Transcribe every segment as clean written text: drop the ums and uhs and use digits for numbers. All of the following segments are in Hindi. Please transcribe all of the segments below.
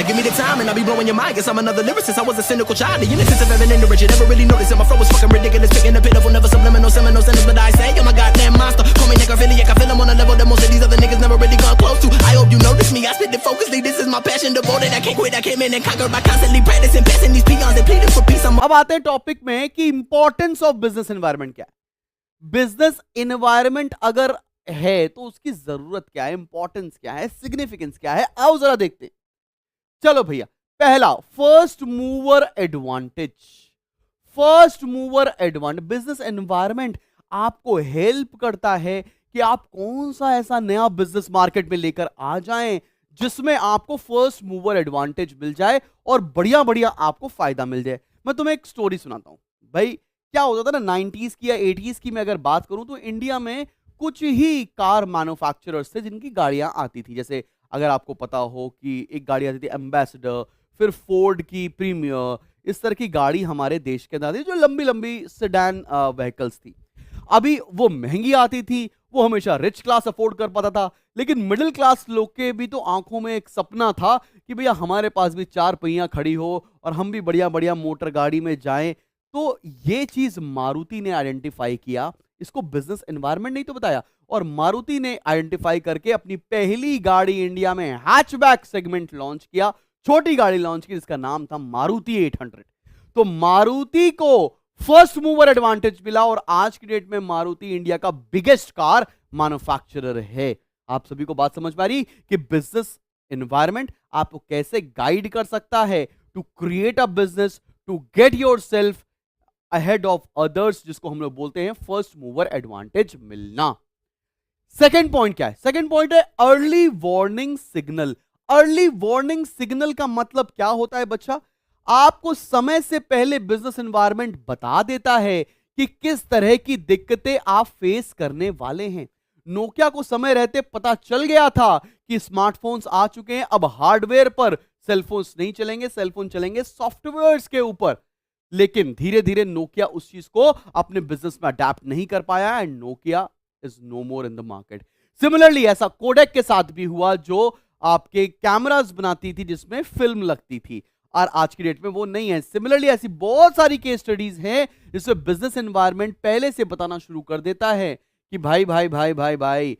give me the time and I'll be blowing your mind. Guess I'm another lyricist, I was a cynical child. The innocence of ever ignorant, you never really noticed that my flow was fucking ridiculous. Picking a pitiful, never subliminal, seminal sentence, but I say I'm a goddamn monster. Call me necrophiliac, I feel I'm on a level that most of these other niggas never really gone close to. I hope you notice me, I spit it focusly. This is my passion, devoted. I can't quit, I came in and conquer by constantly practicing, passing these peons and pleading for peace. अब आते हैं टॉपिक में कि इंपॉर्टेंस ऑफ बिजनेस एनवायरनमेंट क्या है। बिजनेस एनवायरनमेंट अगर है तो उसकी जरूरत क्या है, इंपॉर्टेंस क्या है, सिग्निफिकेंस क्या है, आओ जरा देखते हैं। चलो भैया, पहला first mover advantage. First mover advantage, business environment आपको हेल्प करता है कि आप कौन सा ऐसा नया बिजनेस मार्केट में लेकर आ जाएं जिसमें आपको फर्स्ट मूवर एडवांटेज मिल जाए और बढ़िया बढ़िया आपको फायदा मिल जाए। मैं तुम्हें एक स्टोरी सुनाता हूं भाई। क्या होता था ना 90s की या 80s की मैं अगर बात करूं तो इंडिया में कुछ ही कार मैन्युफैक्चरर्स थे जिनकी गाड़ियां आती थी। जैसे अगर आपको पता हो कि एक गाड़ी आती थी एम्बेसडर, फिर फोर्ड की प्रीमियर, इस तरह की गाड़ी हमारे देश के अंदर थी जो लंबी लंबी सेडान व्हीकल्स थी। अभी वो महंगी आती थी, वो हमेशा रिच क्लास अफोर्ड कर पाता था, लेकिन मिडिल क्लास लोग के भी तो आंखों में एक सपना था कि भैया हमारे पास भी चार पहिया खड़ी हो और हम भी बढ़िया बढ़िया मोटर गाड़ी में जाएं। तो ये चीज मारुति ने आइडेंटिफाई किया, इसको बिजनेस एनवायरनमेंट नहीं तो बताया, और मारुति ने आइडेंटिफाई करके अपनी पहली गाड़ी इंडिया में हैचबैक सेगमेंट लॉन्च किया, छोटी गाड़ी लॉन्च की जिसका नाम था मारुति 800। तो मारुति को फर्स्ट मूवर एडवांटेज मिला और आज की डेट में मारुति इंडिया का बिगेस्ट कार मैन्युफैक्चरर है। आप सभी को बात समझ में आ रही कि बिजनेस एनवायरनमेंट आपको कैसे गाइड कर सकता है to create a business, to get yourself ahead of others, जिसको हम लोग बोलते हैं फर्स्ट मूवर एडवांटेज मिलना। सेकेंड पॉइंट क्या है? सेकेंड पॉइंट है early warning signal. Early warning signal का मतलब क्या होता है बच्चा? आपको समय से पहले बिजनेस एनवायरनमेंट बता देता है कि किस तरह की दिक्कतें आप फेस करने वाले हैं। नोकिया को समय रहते पता चल गया था कि स्मार्टफोन्स आ चुके हैं, अब हार्डवेयर पर सेलफोन्स नहीं चलेंगे, सेलफोन चलेंगे सॉफ्टवेयर्स के ऊपर। लेकिन धीरे धीरे नोकिया उस चीज को अपने बिजनेस में अडैप्ट नहीं कर पाया and Nokia is no more in the market. Similarly ऐसा कोडेक के साथ भी हुआ जो आपके कैमरास बनाती थी जिसमें फिल्म लगती थी, और आज की डेट में वो नहीं है। सिमिलरली ऐसी बहुत सारी केस स्टडीज हैं जिसमें बिजनेस एनवायरनमेंट पहले से बताना शुरू कर देता है कि भाई भाई भाई भाई भाई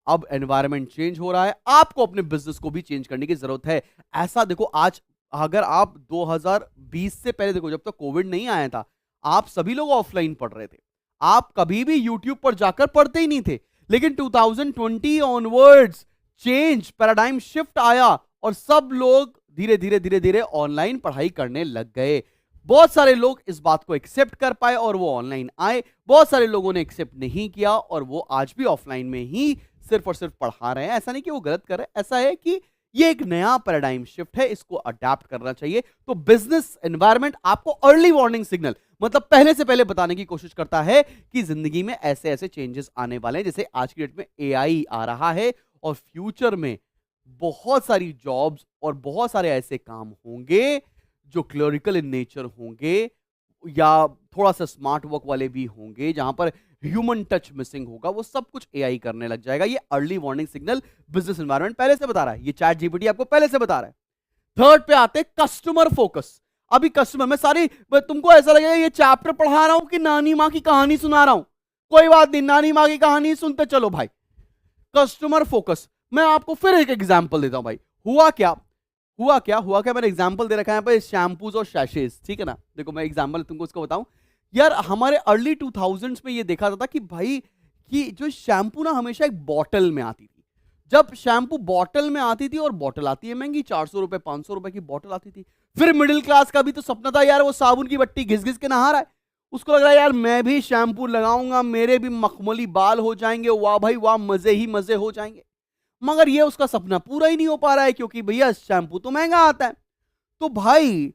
अब एनवायरनमेंट चेंज हो रहा है, आपको अपने बिजनेस को भी चेंज करने की जरूरत है। ऐसा देखो, आज अगर आप 2020 से पहले देखो, जब तक कोविड नहीं आया था, आप सभी लोग ऑफलाइन पढ़ रहे थे, आप कभी भी यूट्यूब पर जाकर पढ़ते ही नहीं थे। लेकिन 2020 ऑनवर्ड्स चेंज, पैराडाइम शिफ्ट आया और सब लोग धीरे धीरे धीरे धीरे ऑनलाइन पढ़ाई करने लग गए। बहुत सारे लोग इस बात को एक्सेप्ट कर पाए और वो ऑनलाइन आए, बहुत सारे लोगों ने एक्सेप्ट नहीं किया और वो आज भी ऑफलाइन में ही सिर्फ और सिर्फ पढ़ा रहे हैं। ऐसा नहीं कि वो गलत कर रहे हैं, ऐसा है कि ये एक नया पैराडाइम शिफ्ट है, इसको अडैप्ट करना चाहिए। तो बिजनेस एनवायरनमेंट आपको अर्ली वार्निंग सिग्नल, मतलब पहले से पहले बताने की कोशिश करता है कि जिंदगी में ऐसे ऐसे चेंजेस आने वाले हैं। जैसे आज की डेट में एआई आ रहा है और फ्यूचर में बहुत सारी जॉब्स और बहुत सारे ऐसे काम होंगे जो क्लरिकल इन नेचर होंगे या थोड़ा सा स्मार्ट वर्क वाले भी होंगे, जहां पर ह्यूमन टच मिसिंग होगा, वो सब कुछ एआई करने लग जाएगा। ये early warning signal business environment पहले से बता रहा है, ये चैट जीपीटी आपको पहले से बता रहा है। थर्ड पे आते कस्टमर फोकस। अभी कस्टमर में सारी, तुमको ऐसा लगेगा ये चैप्टर पढ़ा रहा हूं कि नानी माँ की कहानी सुना रहा हूं। कोई बात नहीं, नानी माँ की कहानी सुनते चलो भाई। कस्टमर फोकस, मैं आपको फिर एक एग्जांपल देता हूं भाई। हुआ क्या मैंने एग्जांपल दे रखा है यहाँ पे शैम्पूज और शैशेज, ठीक है ना। देखो मैं एग्जांपल तुमको इसको बताऊं यार, हमारे अर्ली 2000s में ये देखा जाता कि भाई कि जो शैम्पू ना हमेशा एक बॉटल में आती थी। जब शैम्पू बॉटल में आती थी, और बॉटल आती है महंगी, 400 रुपए 500 रुपए की बॉटल आती थी। फिर मिडिल क्लास का भी तो सपना था यार, वो साबुन की बट्टी घिस घिस के नहा रहा है, उसको लग रहा है यार मैं भी शैम्पू लगाऊंगा, मेरे भी मखमली बाल हो जाएंगे, वाह भाई वाह, मजे ही मजे हो जाएंगे। मगर ये उसका सपना पूरा ही नहीं हो पा रहा है क्योंकि भैया शैम्पू तो महंगा आता है। तो भाई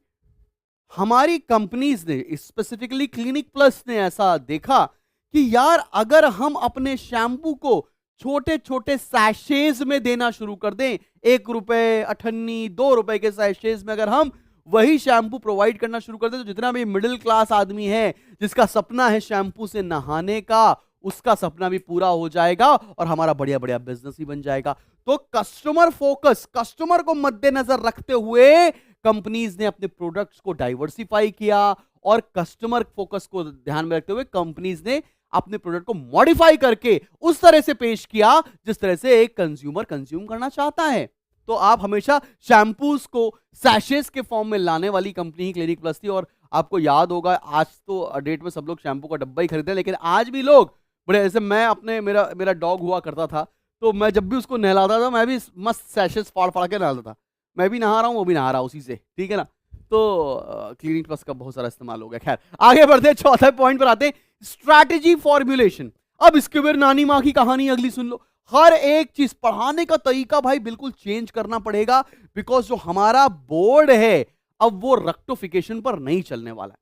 हमारी कंपनीज ने, स्पेसिफिकली क्लिनिक प्लस ने ऐसा देखा कि यार अगर हम अपने शैम्पू को छोटे छोटे सैशेज में देना शुरू कर दें, 1 रुपए, 98, 2 रुपए के सैशेज में अगर हम वही शैम्पू प्रोवाइड करना शुरू कर दें, तो जितना भी मिडिल क्लास आदमी है जिसका सपना है शैम्पू से नहाने का, उसका सपना भी पूरा हो जाएगा और हमारा बढ़िया बढ़िया बिजनेस ही बन जाएगा। तो कस्टमर फोकस, कस्टमर को मद्देनजर रखते हुए कंपनीज ने अपने प्रोडक्ट्स को डाइवर्सिफाई किया और कस्टमर फोकस को ध्यान में रखते हुए कंपनीज ने अपने प्रोडक्ट को मॉडिफाई करके उस तरह से पेश किया जिस तरह से एक कंज्यूमर कंज्यूम करना चाहता है। तो आप हमेशा शैम्पूज को सैशेस के फॉर्म में लाने वाली कंपनी ही क्लिनिक प्लस थी। और आपको याद होगा, आज तो डेट में सब लोग शैम्पू का डब्बा ही खरीदते हैं, लेकिन आज भी लोग बड़े ऐसे, मैं अपने मेरा डॉग हुआ करता था, तो मैं जब भी उसको नहलाता था मैं भी मस्त सैशेस फाड़ फाड़ के नहलाता था। मैं भी नहा रहा हूँ, वो भी नहा रहा उसी से, ठीक है ना। तो क्लिनिक प्लस का बहुत सारा इस्तेमाल हो गया। खैर आगे बढ़ते हैं, चौथे पॉइंट पर आते हैं, स्ट्रैटेजी फॉर्मुलेशन। अब इसके फिर नानी माँ की कहानी अगली सुन लो। हर एक चीज, पढ़ाने का तरीका भाई बिल्कुल चेंज करना पड़ेगा, बिकॉज जो हमारा बोर्ड है अब वो रेक्टिफिकेशन पर नहीं चलने वाला है।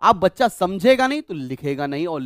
आप बच्चा समझेगा नहीं तो लिखेगा नहीं, और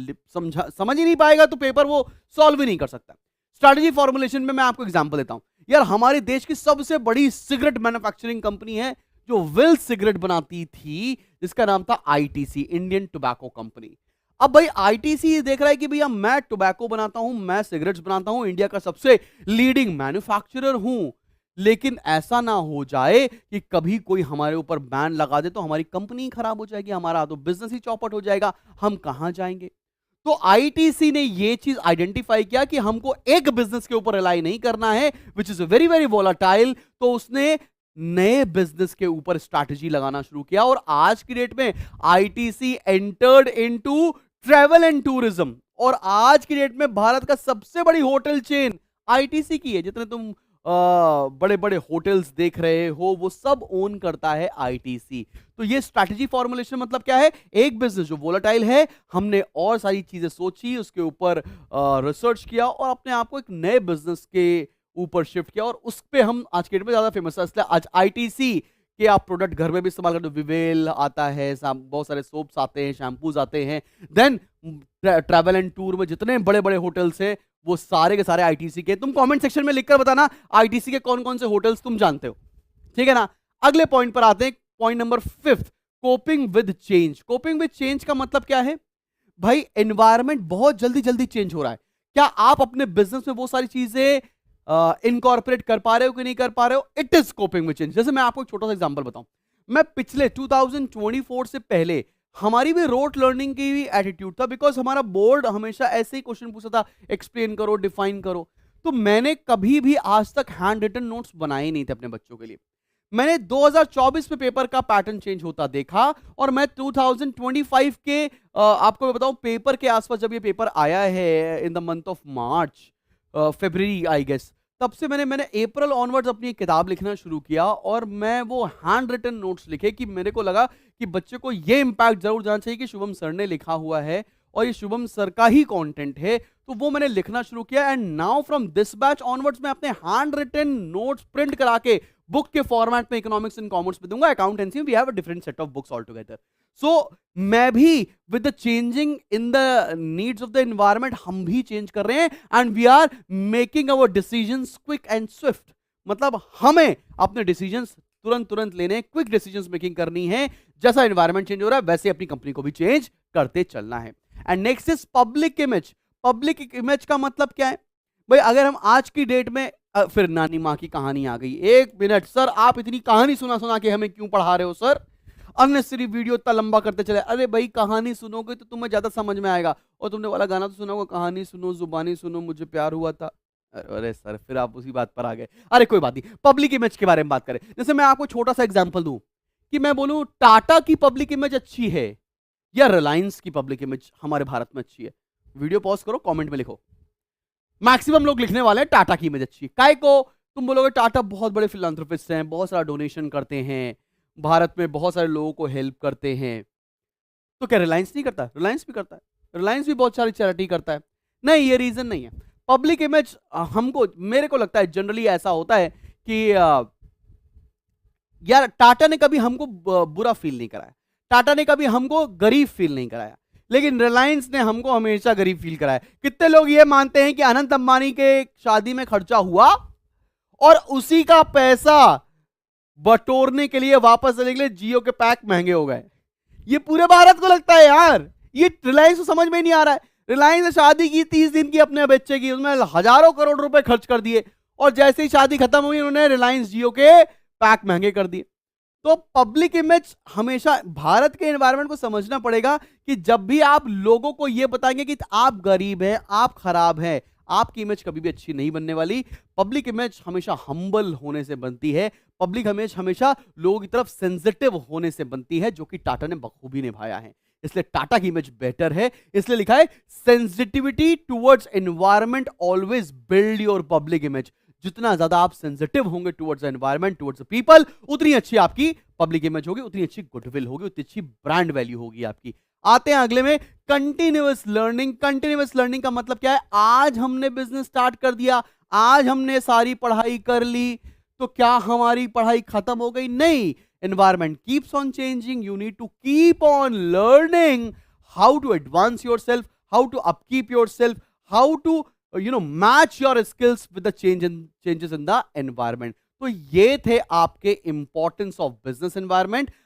समझ ही नहीं पाएगा तो पेपर वो सॉल्व ही नहीं कर सकता। स्ट्रैटेजी फॉर्मुलेशन में मैं आपको एग्जांपल देता हूं। यार हमारे देश की सबसे बड़ी सिगरेट मैन्युफैक्चरिंग कंपनी है जो विल सिगरेट बनाती थी, जिसका नाम था आईटीसी, इंडियन टोबैको कंपनी। अब भाई आईटीसी देख रहा है कि भैया मैं टोबैको बनाता हूं, मैं सिगरेट्स बनाता हूं, इंडिया का सबसे लीडिंग मैन्युफैक्चरर हूं, लेकिन ऐसा ना हो जाए कि कभी कोई हमारे ऊपर बैन लगा दे तो हमारी कंपनी खराब हो जाएगी, हमारा तो बिजनेस ही चौपट हो जाएगा, हम कहां जाएंगे। तो आईटीसी ने ये चीज आइडेंटिफाई किया कि हमको एक बिजनेस के ऊपर रिलाई नहीं करना है which is very very volatile. तो उसने नए बिजनेस के ऊपर स्ट्रैटेजी लगाना शुरू किया और आज की डेट में ITC entered into travel and tourism. और आज की डेट में भारत का सबसे बड़ी होटल चेन आईटीसी की है। जितने तुम बड़े बड़े होटल्स देख रहे हो वो सब ओन करता है आईटीसी। तो ये स्ट्रैटेजी फॉर्मुलेशन मतलब क्या है, एक बिजनेस जो वोलेटाइल है, हमने और सारी चीजें सोची, उसके ऊपर रिसर्च किया और अपने आप को एक नए बिजनेस के ऊपर शिफ्ट किया और उस पे हम आज के डेट में ज्यादा फेमस है। इसलिए आज आईटीसी के आप प्रोडक्ट घर में भी इस्तेमाल करते हो। विवेल आता है, बहुत सारे सोप्स आते हैं, शैम्पूज आते हैं। देन ट्रैवल एंड टूर में जितने बड़े बड़े होटल्स हैं वो सारे के सारे आईटीसी के। तुम कमेंट सेक्शन में लिखकर बताना आईटीसी के कौन कौन से होटल्स तुम जानते हो, ठीक है ना। अगले पॉइंट पर आते हैं, point number 5, coping with change. Coping with change का मतलब क्या है भाई, एनवायरमेंट बहुत जल्दी जल्दी चेंज हो रहा है। क्या आप अपने बिजनेस में वो सारी चीजें इनकॉर्पोरेट कर पा रहे हो कि नहीं कर पा रहे हो, it is coping with change. जैसे मैं आपको एक छोटा सा एग्जांपल बताऊं, मैं पिछले 2024 से पहले हमारी भी रोट लर्निंग की भी एटीट्यूड था, बिकॉज हमारा बोर्ड हमेशा ऐसे ही क्वेश्चन पूछता था, एक्सप्लेन करो, डिफाइन करो। तो मैंने कभी भी आज तक हैंड रिटन नोट्स बनाए नहीं थे अपने बच्चों के लिए। मैंने 2024 में पेपर का पैटर्न चेंज होता देखा और मैं 2025 के आपको मैं बताऊं पेपर के आसपास जब ये पेपर आया है in the month of March फरवरी आई गेस, तब से मैंने अप्रैल ऑनवर्ड्स अपनी एक किताब लिखना शुरू किया और मैं वो हैंड रिटन नोट्स लिखे कि मेरे को लगा कि बच्चे को ये इंपैक्ट जरूर जाना चाहिए कि शुभम सर ने लिखा हुआ है और ये शुभम सर का ही कंटेंट है। तो वो मैंने लिखना शुरू किया and now from this batch onwards मैं अपने हैंड रिटन नोट्स प्रिंट करा के बुक के फॉर्मेट में इकोनॉमिक्स एंड कॉमर्स में दूंगा। अकाउंटेंसी में we have a different set of books altogether. So मैं भी with the changing in the needs of the environment हम भी चेंज कर रहे हैं and we are making our decisions quick and swift. मतलब हमें अपने डिसीजंस तुरंत लेने, क्विक डिसीजंस मेकिंग करनी है। जैसा एनवायरनमेंट चेंज हो रहा है वैसे अपनी कंपनी को भी चेंज करते चलना है। And next is public image. Public image का मतलब क्या है भाई, अगर हम आज की डेट में फिर नानी माँ की कहानी आ गई। 1 मिनट सर, आप इतनी कहानी सुना के हमें क्यों पढ़ा रहे हो सर, अननेसेसरी वीडियो इतना लंबा करते चले। अरे भाई कहानी सुनोगे तो तुम्हें ज्यादा समझ में आएगा। और तुमने वाला गाना तो सुना होगा, कहानी सुनो जुबानी सुनो मुझे प्यार हुआ था। अरे सर फिर आप उसी बात पर आ गए। अरे कोई बात नहीं, पब्लिक इमेज के बारे में बात करें। जैसे मैं आपको छोटा सा एग्जांपल दूं कि मैं बोलूं टाटा की पब्लिक इमेज अच्छी है या रिलायंस की पब्लिक इमेज हमारे भारत में अच्छी है, वीडियो पॉज करो, कमेंट में लिखो। मैक्सिमम लोग लिखने वाले हैं टाटा की इमेज अच्छी। काय को तुम बोलोगे टाटा बहुत बड़े फिलैंथ्रोपिस्ट हैं, बहुत सारा डोनेशन करते हैं, भारत में बहुत सारे लोगों को हेल्प करते हैं। तो क्या रिलायंस नहीं करता? रिलायंस भी करता है, रिलायंस भी बहुत सारी चैरिटी करता है। नहीं, ये रीजन नहीं है। पब्लिक इमेज हमको, मेरे को लगता है जनरली ऐसा होता है कि यार टाटा ने कभी हमको बुरा फील नहीं कराया, टाटा ने कभी हमको गरीब फील नहीं कराया, लेकिन रिलायंस ने हमको हमेशा गरीब फील कराया। कितने लोग ये मानते हैं कि अनंत अंबानी के शादी में खर्चा हुआ और उसी का पैसा बटोरने के लिए वापस लेने के लिए जियो के पैक महंगे हो गए। ये पूरे भारत को लगता है यार, ये रिलायंस को समझ में नहीं आ रहा है। रिलायंस ने शादी की 30 दिन की अपने बच्चे की, उसमें हजारों करोड़ रुपए खर्च कर दिए और जैसे ही शादी खत्म हुई उन्होंने रिलायंस जियो के पैक महंगे कर दिए। तो पब्लिक इमेज हमेशा, भारत के एनवायरनमेंट को समझना पड़ेगा कि जब भी आप लोगों को यह बताएंगे कि आप गरीब हैं, आप खराब हैं, आपकी इमेज कभी भी अच्छी नहीं बनने वाली। पब्लिक इमेज हमेशा हम्बल होने से बनती है, पब्लिक इमेज हमेशा लोगों की तरफ सेंसिटिव होने से बनती है, जो कि टाटा ने बखूबी निभाया है। इसलिए टाटा की इमेज बेटर है, इसलिए लिखा है sensitivity towards environment always build your public image. जितना ज्यादा आप सेंसिटिव होंगे टुवर्ड्स एनवायरनमेंट, टुवर्ड्स पीपल, उतनी अच्छी आपकी पब्लिक इमेज होगी, उतनी अच्छी गुडविल होगी, उतनी अच्छी ब्रांड वैल्यू होगी आपकी। आते हैं अगले में, कंटिन्यूअस लर्निंग। कंटिन्यूअस लर्निंग का मतलब क्या है? आज हमने बिजनेस स्टार्ट कर दिया, आज हमने सारी पढ़ाई कर ली, तो क्या हमारी पढ़ाई खत्म हो गई? नहीं, environment keeps on changing. You need to keep on learning how to advance yourself, how to upkeep yourself, how to match your skills with the changes in the environment. तो ये थे आपके इंपॉर्टेंस ऑफ बिजनेस एनवायरनमेंट।